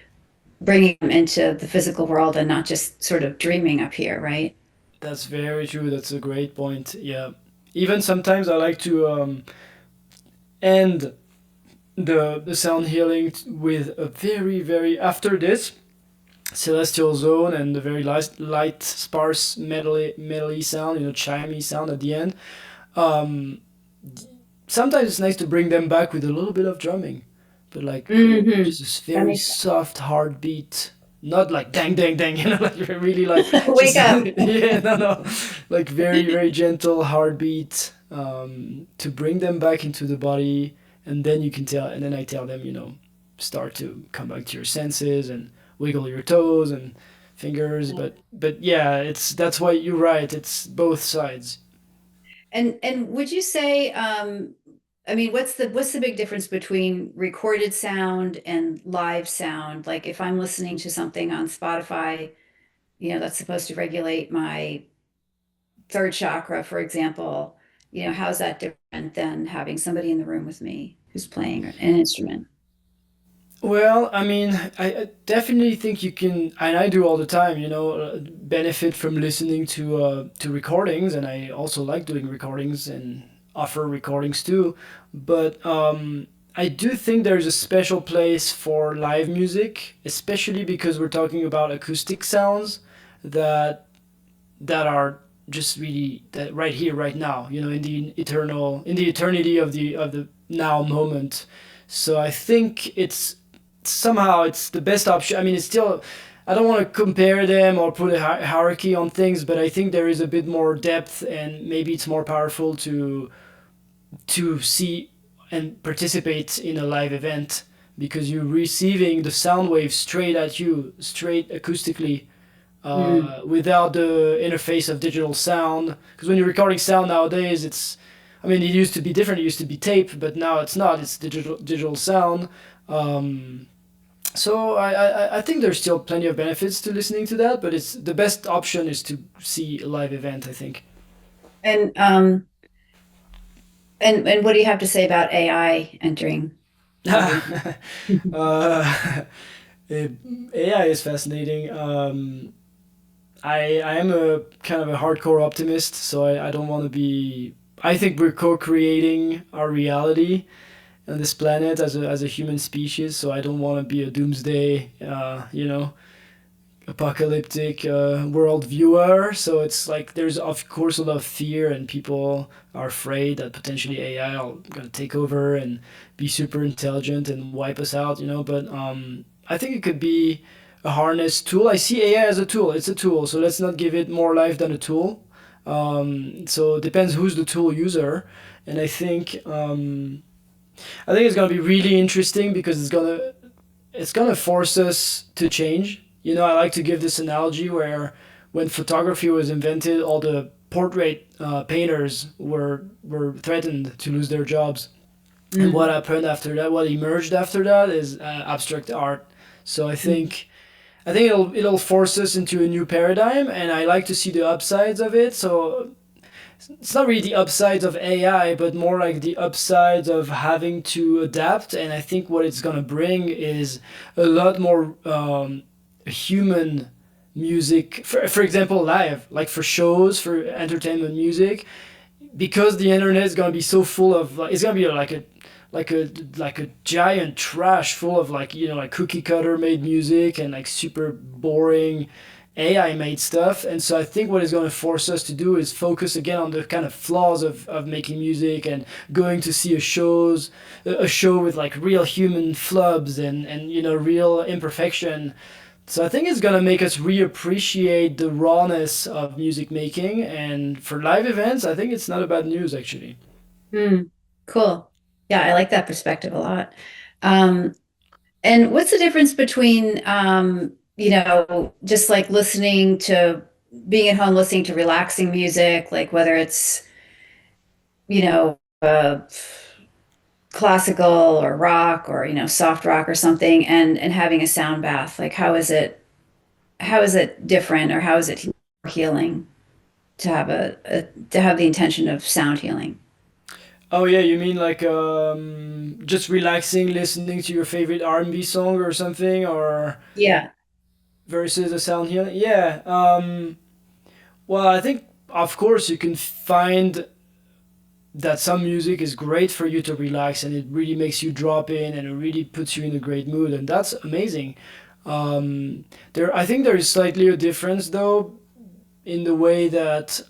bringing them into the physical world and not just sort of dreaming up here, right? That's very true. That's a great point. Yeah. Even sometimes I like to end the sound healing with a very very after this celestial zone and the very light sparse metally sound, chimey sound at the end. Um, Sometimes it's nice to bring them back with a little bit of drumming, but like Hmm. just this That very makes soft heartbeat, not like dang dang dang, like really like sense. Wake just up. yeah, no, like very very gentle heartbeat, to bring them back into the body, and then you can tell, and then I tell them, start to come back to your senses and wiggle your toes and fingers, but yeah, that's why you're right. It's both sides. And would you say, I mean, what's the big difference between recorded sound and live sound? Like if I'm listening to something on Spotify, that's supposed to regulate my third chakra, for example, how's that different than having somebody in the room with me who's playing an instrument? Well, I mean, I definitely think you can, and I do all the time, benefit from listening to recordings, and I also like doing recordings and offer recordings too. But I do think there's a special place for live music, especially because we're talking about acoustic sounds that that are just really that right here, right now, in the eternity of the now moment. So I think it's the best option. I mean, it's still, I don't want to compare them or put a hierarchy on things, but I think there is a bit more depth, and maybe it's more powerful to see and participate in a live event, because you're receiving the sound waves straight at you, straight acoustically, Mm. without the interface of digital sound. Because when you're recording sound nowadays, I mean, it used to be different. It used to be tape, but now it's not. It's digital sound. Um, so I think there's still plenty of benefits to listening to that, but it's the best option is to see a live event, I think. And and what do you have to say about AI entering your uh, it, AI is fascinating. I am a kind of a hardcore optimist, so I don't want to be. I think we're co-creating our reality on this planet as a human species. So I don't want to be a doomsday, apocalyptic world viewer. So it's like there's of course a lot of fear, and people are afraid that potentially AI are gonna take over and be super intelligent and wipe us out. But I think it could be a harness tool. I see AI as a tool. It's a tool, so let's not give it more life than a tool. So it depends who's the tool user, and I think it's gonna be really interesting because it's gonna force us to change. I like to give this analogy where when photography was invented, all the portrait painters were threatened to lose their jobs. And what Mm. happened after that? What emerged after that is abstract art. So I think it'll force us into a new paradigm, and I like to see the upsides of it. So it's not really the upsides of AI, but more like the upsides of having to adapt. And I think what it's gonna bring is a lot more human music. For example, live, like for shows, for entertainment music, because the internet is gonna be so full of. It's gonna be like a giant trash full of like cookie cutter made music and like super boring AI made stuff. And so I think what it's going to force us to do is focus again on the kind of flaws of making music and going to see a show with like real human flubs and real imperfection. So I think it's gonna make us reappreciate the rawness of music making, and for live events, I think it's not a bad news actually. Mm. Cool. Yeah, I like that perspective a lot. Um, and what's the difference between, just like listening to being at home, listening to relaxing music, like whether it's, you know, classical or rock or, soft rock or something, and having a sound bath? Like, how is it different, or how is it healing to have to have the intention of sound healing? Oh yeah, you mean like just relaxing, listening to your favorite R&B song or something, or Yeah. versus a sound healing? Yeah. Well, I think of course you can find that some music is great for you to relax, and it really makes you drop in, and it really puts you in a great mood, and that's amazing. I think there is slightly a difference though in the way that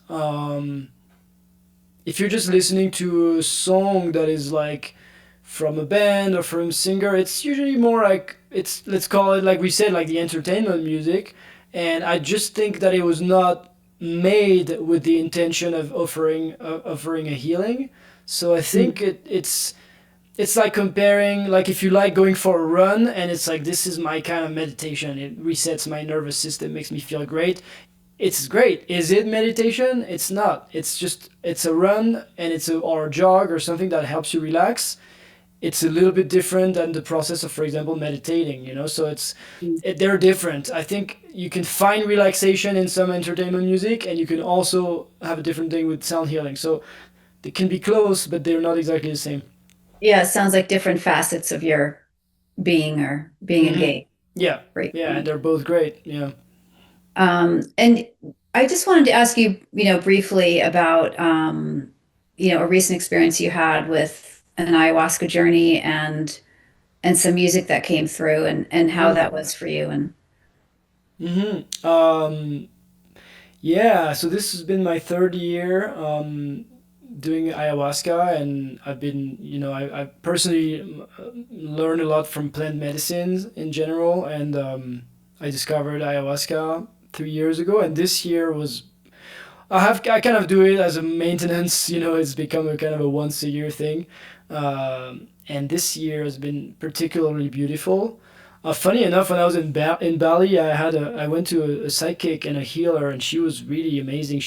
if you're just listening to a song that is like from a band or from a singer, it's usually more like it's, let's call it like we said, like the entertainment music. And I just think that it was not made with the intention of offering a healing. So I Mm. think it's like comparing, like if you like going for a run and it's like this is my kind of meditation, it resets my nervous system, makes me feel great. It's great. Is it meditation? It's not. It's a run, and it's a or a jog or something that helps you relax. It's a little bit different than the process of, for example, meditating. So they're different. I think you can find relaxation in some entertainment music, and you can also have a different thing with sound healing. So they can be close, but they're not exactly the same. Yeah, it sounds like different facets of your being or being Hmm. engaged. Yeah, Great yeah, and point. they're both great. Yeah. And I just wanted to ask you, briefly about, a recent experience you had with an ayahuasca journey and some music that came through, and how that was for you. And Mm-hmm. Yeah, so this has been my third year doing ayahuasca, and I've been, I personally learned a lot from plant medicines in general, and I discovered ayahuasca 3 years ago, and this year was I kind of do it as a maintenance. It's become a kind of a once a year thing, and this year has been particularly beautiful. Funny enough, when I was in Bali, I went to a psychic and a healer, and she was really amazing.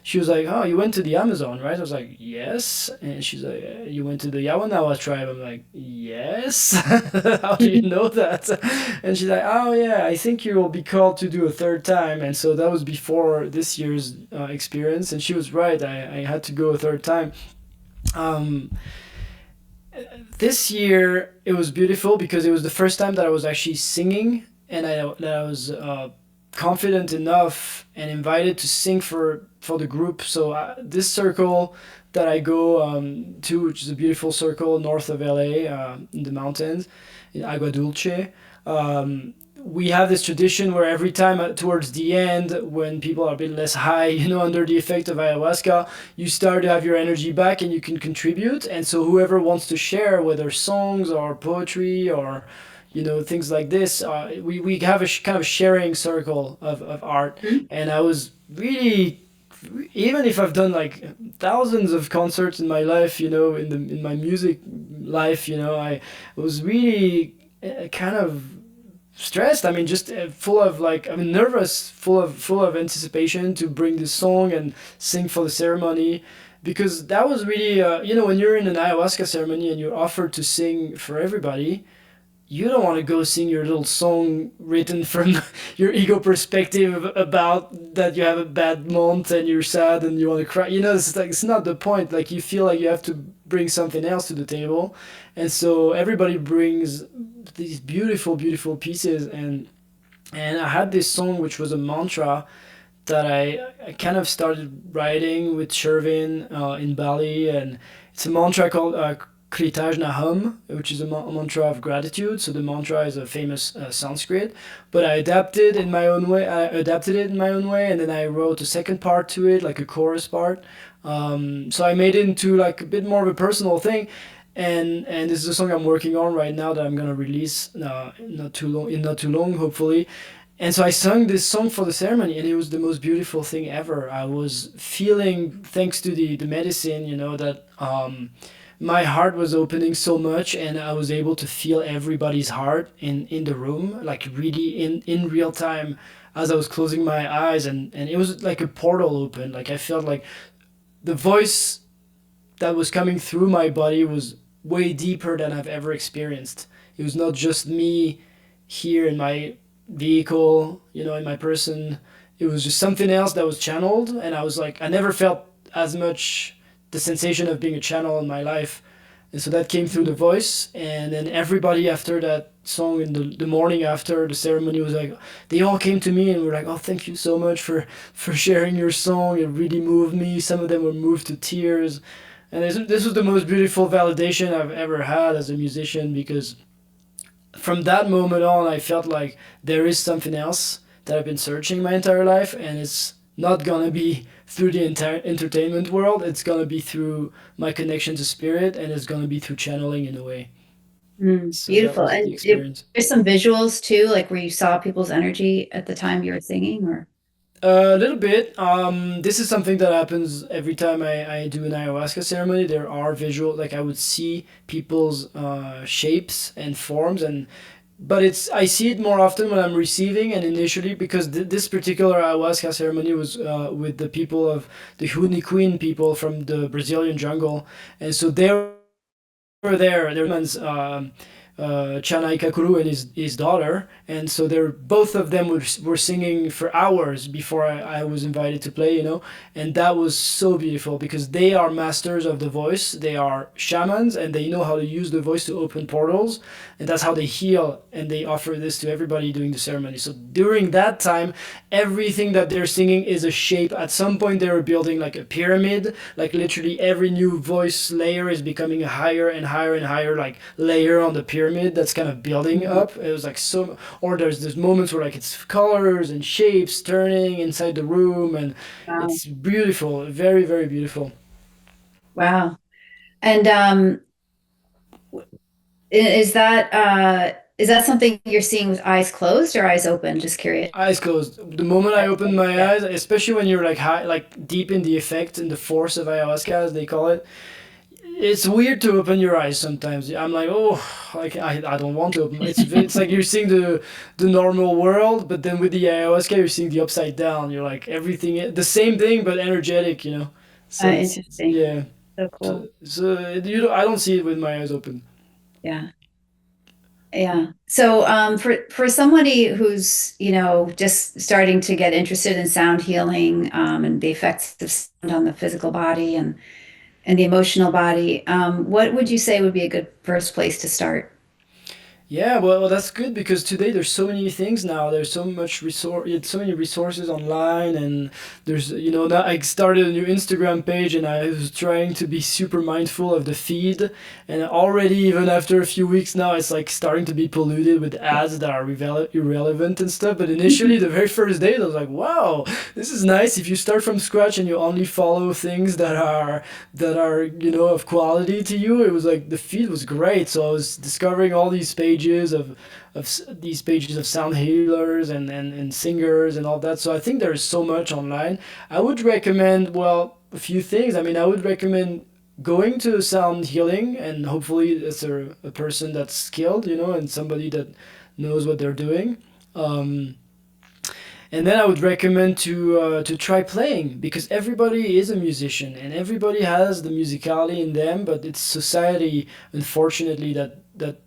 she was like, "Oh, you went to the Amazon, right?" I was like, "Yes." And she's like, "You went to the Yawanawa tribe?" I'm like, "Yes." How do you know that? And she's like, "Oh yeah, I think you will be called to do a third time." And so that was before this year's experience, and she was right. I had to go a third time. Um, this year it was beautiful because it was the first time that I was actually singing, and that I was confident enough and invited to sing for the group. So this circle that I go to, which is a beautiful circle north of LA, in the mountains, in Agua Dulce. We have this tradition where every time towards the end, when people are a bit less high, under the effect of ayahuasca, you start to have your energy back and you can contribute. And so whoever wants to share, whether songs or poetry or things like this, we have a kind of sharing circle of art. And I was really, even if I've done like thousands of concerts in my life, in my music life, I was really kind of stressed. I mean, just full of like, I mean, nervous, full of anticipation to bring this song and sing for the ceremony, because that was really, when you're in an ayahuasca ceremony and you're offered to sing for everybody, you don't want to go sing your little song written from your ego perspective about that you have a bad month and you're sad and you want to cry. It's not the point. Like, you feel like you have to bring something else to the table, and so everybody brings these beautiful, beautiful pieces. And I had this song which was a mantra that I kind of started writing with Shervin in Bali, and it's a mantra called Kritaj Naham, which is a mantra of gratitude. So the mantra is a famous Sanskrit, but I adapted in my own way. I adapted it in my own way, and then I wrote a second part to it, like a chorus part. So I made it into like a bit more of a personal thing, and this is a song I'm working on right now that I'm gonna release not too long, hopefully. And so I sung this song for the ceremony, and it was the most beautiful thing ever. I was feeling, thanks to the medicine, that my heart was opening so much, and I was able to feel everybody's heart in the room, like really in real time as I was closing my eyes, and it was like a portal open. Like, I felt like the voice that was coming through my body was way deeper than I've ever experienced. It was not just me here in my vehicle, in my person. It was just something else that was channeled, and I was like, I never felt as much the sensation of being a channel in my life. And so that came through the voice, and then everybody after that song in the morning after the ceremony was like, they all came to me and were like, "Oh, thank you so much for sharing your song. It really moved me." Some of them were moved to tears, and this was the most beautiful validation I've ever had as a musician, because from that moment on, I felt like there is something else that I've been searching my entire life, and it's not gonna be through the entire entertainment world. It's gonna be through my connection to spirit, and it's gonna be through channeling in a way. So that Beautiful. was the And experience. there's some visuals too, like where you saw people's energy at the time you were singing, or A little bit. This is something that happens every time I do an ayahuasca ceremony. There are visual, like I would see people's shapes and forms, and but I see it more often when I'm receiving, and initially, because this particular ayahuasca ceremony was with the people of the Huni Queen people from the Brazilian jungle, and so they were there. Their man's Chana Ikakuru and his daughter, and so they're both of them were singing for hours before I was invited to play, and that was so beautiful because they are masters of the voice. They are shamans, and they know how to use the voice to open portals, and that's how they heal. And they offer this to everybody during the ceremony. So during that time, everything that they're singing is a shape. At some point, they were building like a pyramid, like literally every new voice layer is becoming a higher and higher and higher like layer on the pyramid that's kind of building up. It was like so, or there's moments where like it's colors and shapes turning inside the room, and wow. it's beautiful, very, very beautiful. Wow. And is that something you're seeing with eyes closed or eyes open? Just curious. Eyes closed. The moment I Eyes open closed. my Yeah. eyes, especially when you're like high, like deep in the effect and the force of ayahuasca, as they call it, it's weird to open your eyes sometimes. I'm like, oh, like I don't want to open. It's like you're seeing the normal world, but then with the ayahuasca, you're seeing the upside down. You're like everything, the same thing, but energetic. You know. So Interesting. yeah. So So, cool. so you know, I don't see it with my eyes open. Yeah. Yeah. So, for somebody who's, just starting to get interested in sound healing, and the effects of sound on the physical body and the emotional body, what would you say would be a good first place to start? Yeah, well, that's good because today there's so many things now. There's so much resource, so many resources online, and there's now I started a new Instagram page, and I was trying to be super mindful of the feed, and already even after a few weeks now, it's like starting to be polluted with ads that are irrelevant and stuff. But initially, the very first day, I was like, wow, this is nice. If you start from scratch and you only follow things that are of quality to you, it was like the feed was great. So I was discovering all these pages these pages of sound healers and singers and all that. So I think there's so much online. I would recommend, well, a few things. I mean, I would recommend going to sound healing, and hopefully it's a person that's skilled, and somebody that knows what they're doing. um, and then I would recommend to try playing, because everybody is a musician and everybody has the musicality in them, but it's society, unfortunately, that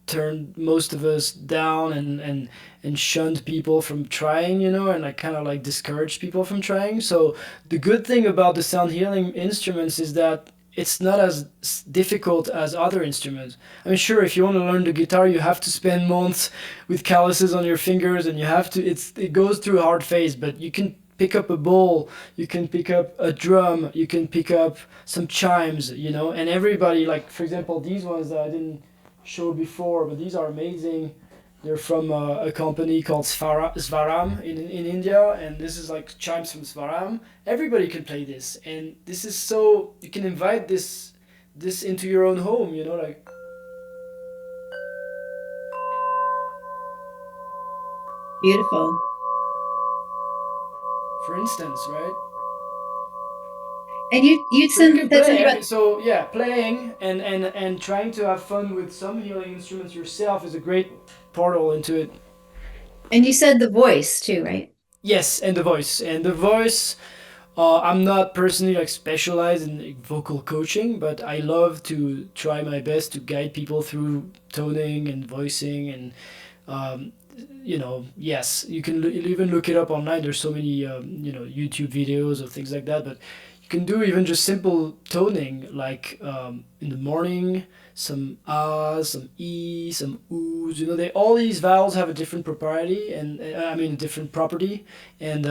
turned most of us down and shunned people from trying, and like kind of like discouraged people from trying. So the good thing about the sound healing instruments is that it's not as difficult as other instruments. I mean, sure, if you want to learn the guitar, you have to spend months with calluses on your fingers, and it goes through a hard phase. But you can pick up a bowl, you can pick up a drum, you can pick up some chimes, and everybody, like for example, these ones that I didn't show before, but these are amazing. They're from a company called Svaram in India, and this is like chimes from Svaram. Everybody can play this, and this is so you can invite this into your own home. Like Beautiful. for instance, right? And you So you said can said play something about. every so yeah, playing and trying to have fun with some healing instruments yourself is a great portal into it. And you said the voice too, right? Yes, and the voice. I'm not personally like specialized in like, vocal coaching, but I love to try my best to guide people through toning and voicing, and um, yes, you can even look it up online. There's so many YouTube videos of things like that, but you can do even just simple toning, like in the morning, some ahs, some e, some oohs. They all these vowels have a different propriety, and I mean a different property, and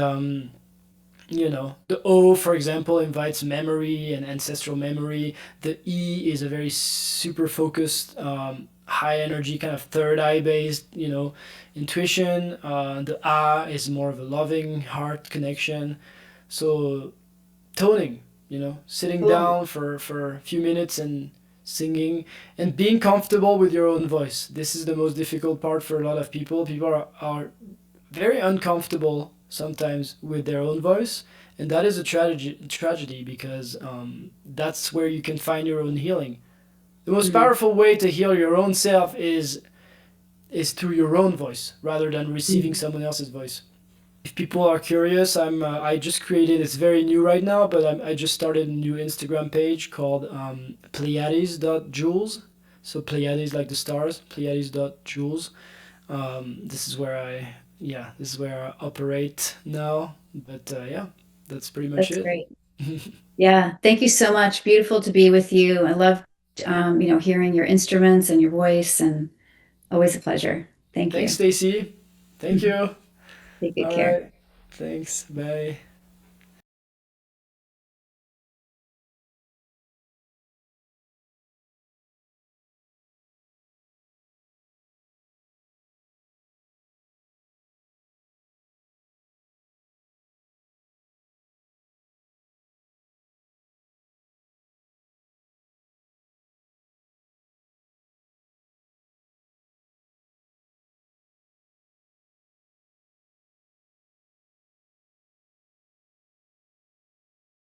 the O, for example, invites memory and ancestral memory. The E is a very super focused, high energy, kind of third eye based, intuition. The A is more of a loving heart connection. So toning, sitting Cool. down for a few minutes and singing and being comfortable with your own voice. This is the most difficult part for a lot of people. People are very uncomfortable sometimes with their own voice, and that is a tragedy because that's where you can find your own healing. The most Mhm. powerful way to heal your own self is through your own voice rather than receiving Mhm. someone else's voice. If people are curious, I just created, it's very new right now, but I just started a new Instagram page called Pleiades.Jules. So Pleiades like the stars, Pleiades.Jules. This is where I operate now. But yeah, that's pretty much That's it. great. Yeah, thank you so much. Beautiful to be with you. I love, hearing your instruments and your voice, and always a pleasure. Thank Thanks, you. Stacy. Thank you. Take good All care. right. Thanks. Bye.